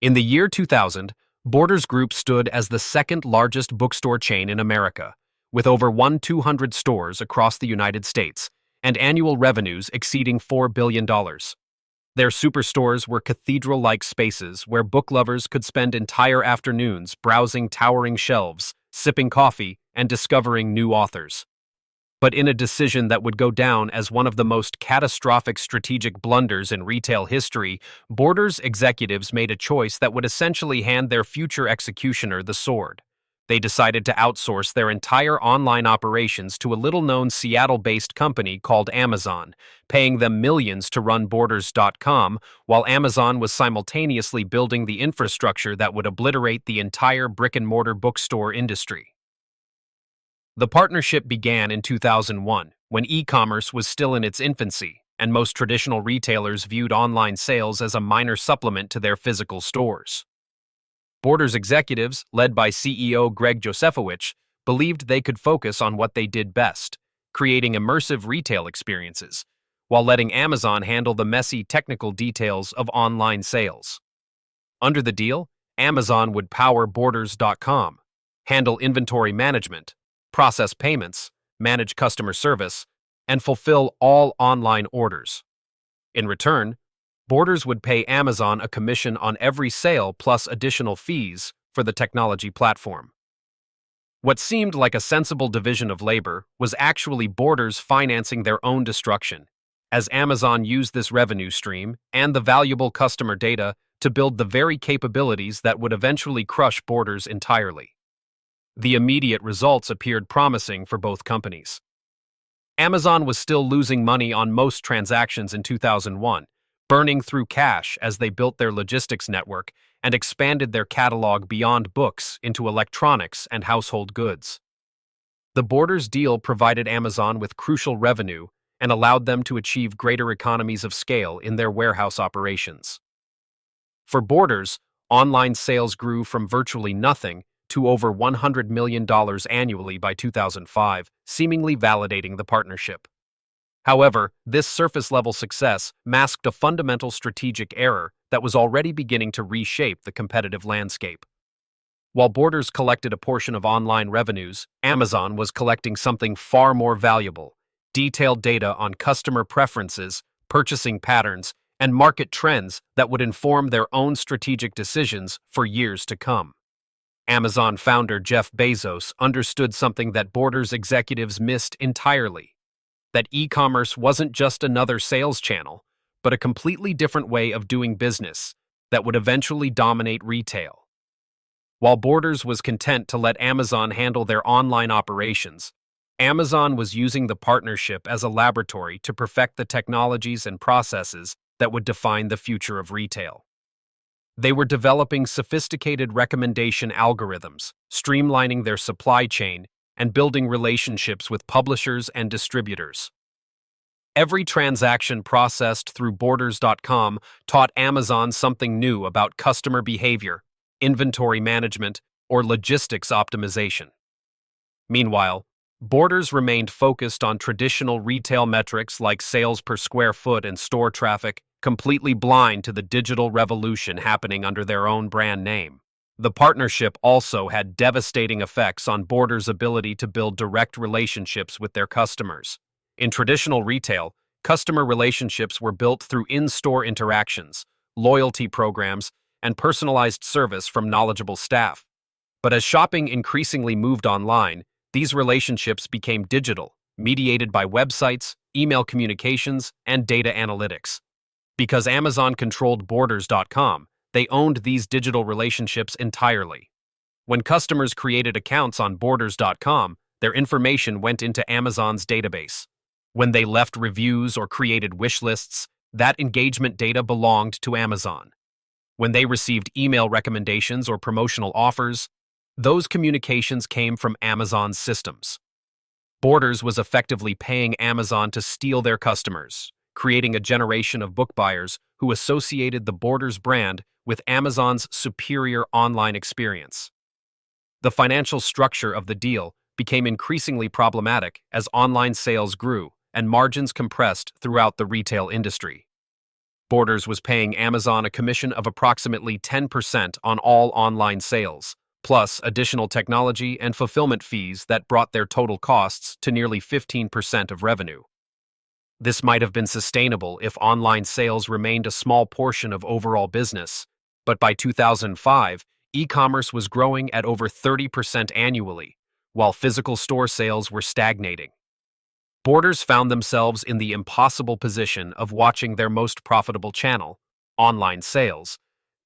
In the year 2000, Borders Group stood as the second largest bookstore chain in America, with over 200 stores across the United States and annual revenues exceeding $4 billion. Their superstores were cathedral-like spaces where book lovers could spend entire afternoons browsing towering shelves, sipping coffee, and discovering new authors. But in a decision that would go down as one of the most catastrophic strategic blunders in retail history, Borders executives made a choice that would essentially hand their future executioner the sword. They decided to outsource their entire online operations to a little-known Seattle-based company called Amazon, paying them millions to run Borders.com, while Amazon was simultaneously building the infrastructure that would obliterate the entire brick-and-mortar bookstore industry. The partnership began in 2001, when e-commerce was still in its infancy, and most traditional retailers viewed online sales as a minor supplement to their physical stores. Borders executives, led by CEO Greg Josefowicz, believed they could focus on what they did best, creating immersive retail experiences, while letting Amazon handle the messy technical details of online sales. Under the deal, Amazon would power Borders.com, handle inventory management, process payments, manage customer service, and fulfill all online orders. In return, Borders would pay Amazon a commission on every sale plus additional fees for the technology platform. What seemed like a sensible division of labor was actually Borders financing their own destruction, as Amazon used this revenue stream and the valuable customer data to build the very capabilities that would eventually crush Borders entirely. The immediate results appeared promising for both companies. Amazon was still losing money on most transactions in 2001, burning through cash as they built their logistics network and expanded their catalog beyond books into electronics and household goods. The Borders deal provided Amazon with crucial revenue and allowed them to achieve greater economies of scale in their warehouse operations. For Borders, online sales grew from virtually nothing to over $100 million annually by 2005, seemingly validating the partnership. However, this surface-level success masked a fundamental strategic error that was already beginning to reshape the competitive landscape. While Borders collected a portion of online revenues, Amazon was collecting something far more valuable: detailed data on customer preferences, purchasing patterns, and market trends that would inform their own strategic decisions for years to come. Amazon founder Jeff Bezos understood something that Borders executives missed entirely: that e-commerce wasn't just another sales channel, but a completely different way of doing business that would eventually dominate retail. While Borders was content to let Amazon handle their online operations, Amazon was using the partnership as a laboratory to perfect the technologies and processes that would define the future of retail. They were developing sophisticated recommendation algorithms, streamlining their supply chain, and building relationships with publishers and distributors. Every transaction processed through Borders.com taught Amazon something new about customer behavior, inventory management, or logistics optimization. Meanwhile, Borders remained focused on traditional retail metrics like sales per square foot and store traffic, completely blind to the digital revolution happening under their own brand name. The partnership also had devastating effects on Borders' ability to build direct relationships with their customers. In traditional retail, customer relationships were built through in-store interactions, loyalty programs, and personalized service from knowledgeable staff. But as shopping increasingly moved online, these relationships became digital, mediated by websites, email communications, and data analytics. Because Amazon controlled Borders.com, they owned these digital relationships entirely. When customers created accounts on Borders.com, their information went into Amazon's database. When they left reviews or created wish lists, that engagement data belonged to Amazon. When they received email recommendations or promotional offers, those communications came from Amazon's systems. Borders was effectively paying Amazon to steal their customers, creating a generation of book buyers who associated the Borders brand with Amazon's superior online experience. The financial structure of the deal became increasingly problematic as online sales grew and margins compressed throughout the retail industry. Borders was paying Amazon a commission of approximately 10% on all online sales, plus additional technology and fulfillment fees that brought their total costs to nearly 15% of revenue. This might have been sustainable if online sales remained a small portion of overall business, but by 2005, e-commerce was growing at over 30% annually, while physical store sales were stagnating. Borders found themselves in the impossible position of watching their most profitable channel, online sales,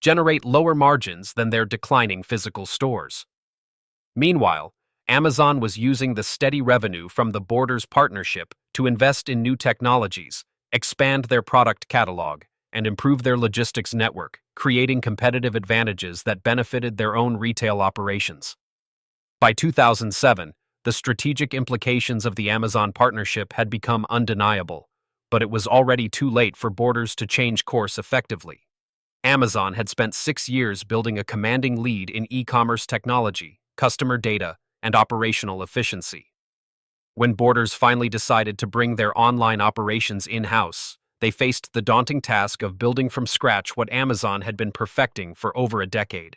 generate lower margins than their declining physical stores. Meanwhile, Amazon was using the steady revenue from the Borders partnership to invest in new technologies, expand their product catalog, and improve their logistics network, creating competitive advantages that benefited their own retail operations. By 2007, the strategic implications of the Amazon partnership had become undeniable, but it was already too late for Borders to change course effectively. Amazon had spent 6 years building a commanding lead in e-commerce technology, customer data, and operational efficiency. When Borders finally decided to bring their online operations in-house, they faced the daunting task of building from scratch what Amazon had been perfecting for over a decade.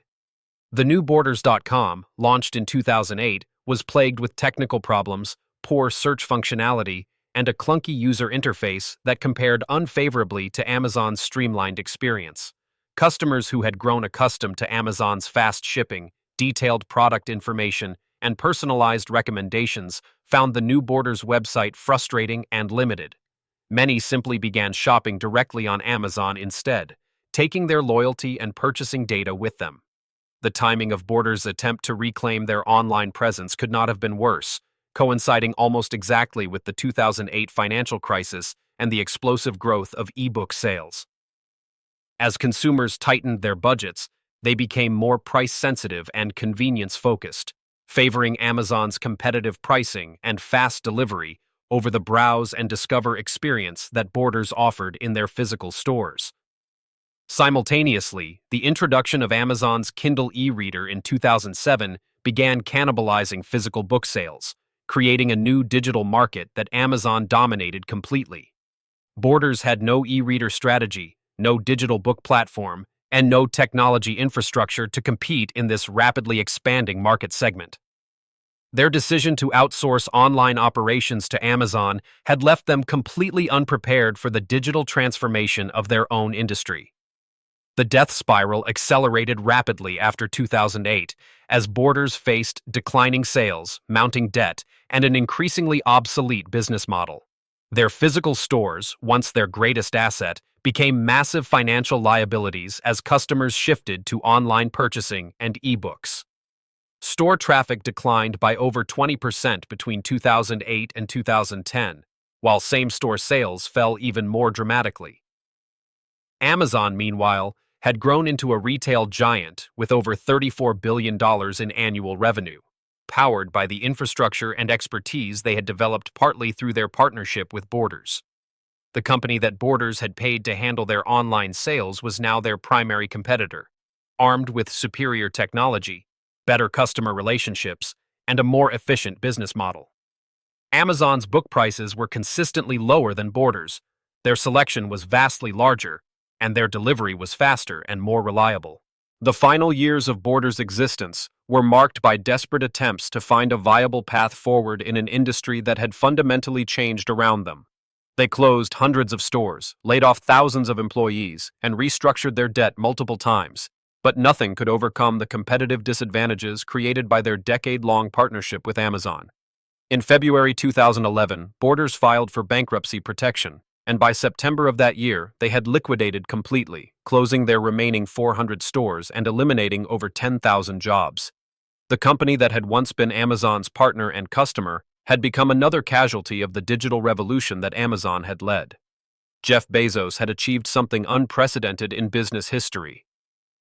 The new Borders.com, launched in 2008, was plagued with technical problems, poor search functionality, and a clunky user interface that compared unfavorably to Amazon's streamlined experience. Customers who had grown accustomed to Amazon's fast shipping, detailed product information, and personalized recommendations found the new Borders website frustrating and limited. Many simply began shopping directly on Amazon instead, taking their loyalty and purchasing data with them. The timing of Borders' attempt to reclaim their online presence could not have been worse, coinciding almost exactly with the 2008 financial crisis and the explosive growth of e-book sales. As consumers tightened their budgets, they became more price-sensitive and convenience-focused, favoring Amazon's competitive pricing and fast delivery over the browse and discover experience that Borders offered in their physical stores. Simultaneously, the introduction of Amazon's Kindle e-reader in 2007 began cannibalizing physical book sales, creating a new digital market that Amazon dominated completely. Borders had no e-reader strategy, no digital book platform, and no technology infrastructure to compete in this rapidly expanding market segment. Their decision to outsource online operations to Amazon had left them completely unprepared for the digital transformation of their own industry. The death spiral accelerated rapidly after 2008 as Borders faced declining sales, mounting debt, and an increasingly obsolete business model. Their physical stores, once their greatest asset, became massive financial liabilities as customers shifted to online purchasing and e-books. Store traffic declined by over 20% between 2008 and 2010, while same-store sales fell even more dramatically. Amazon, meanwhile, had grown into a retail giant with over $34 billion in annual revenue, powered by the infrastructure and expertise they had developed partly through their partnership with Borders. The company that Borders had paid to handle their online sales was now their primary competitor, armed with superior technology, better customer relationships, and a more efficient business model. Amazon's book prices were consistently lower than Borders, their selection was vastly larger, and their delivery was faster and more reliable. The final years of Borders' existence were marked by desperate attempts to find a viable path forward in an industry that had fundamentally changed around them. They closed hundreds of stores, laid off thousands of employees, and restructured their debt multiple times, but nothing could overcome the competitive disadvantages created by their decade-long partnership with Amazon. In February 2011, Borders filed for bankruptcy protection, and by September of that year, they had liquidated completely, closing their remaining 400 stores and eliminating over 10,000 jobs. The company that had once been Amazon's partner and customer had become another casualty of the digital revolution that Amazon had led. Jeff Bezos had achieved something unprecedented in business history.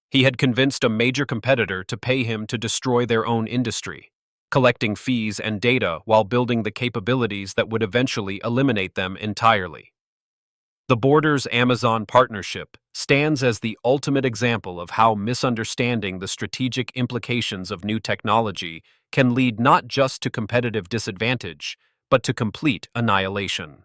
He had convinced a major competitor to pay him to destroy their own industry, collecting fees and data while building the capabilities that would eventually eliminate them entirely. The Borders-Amazon partnership stands as the ultimate example of how misunderstanding the strategic implications of new technology can lead not just to competitive disadvantage, but to complete annihilation.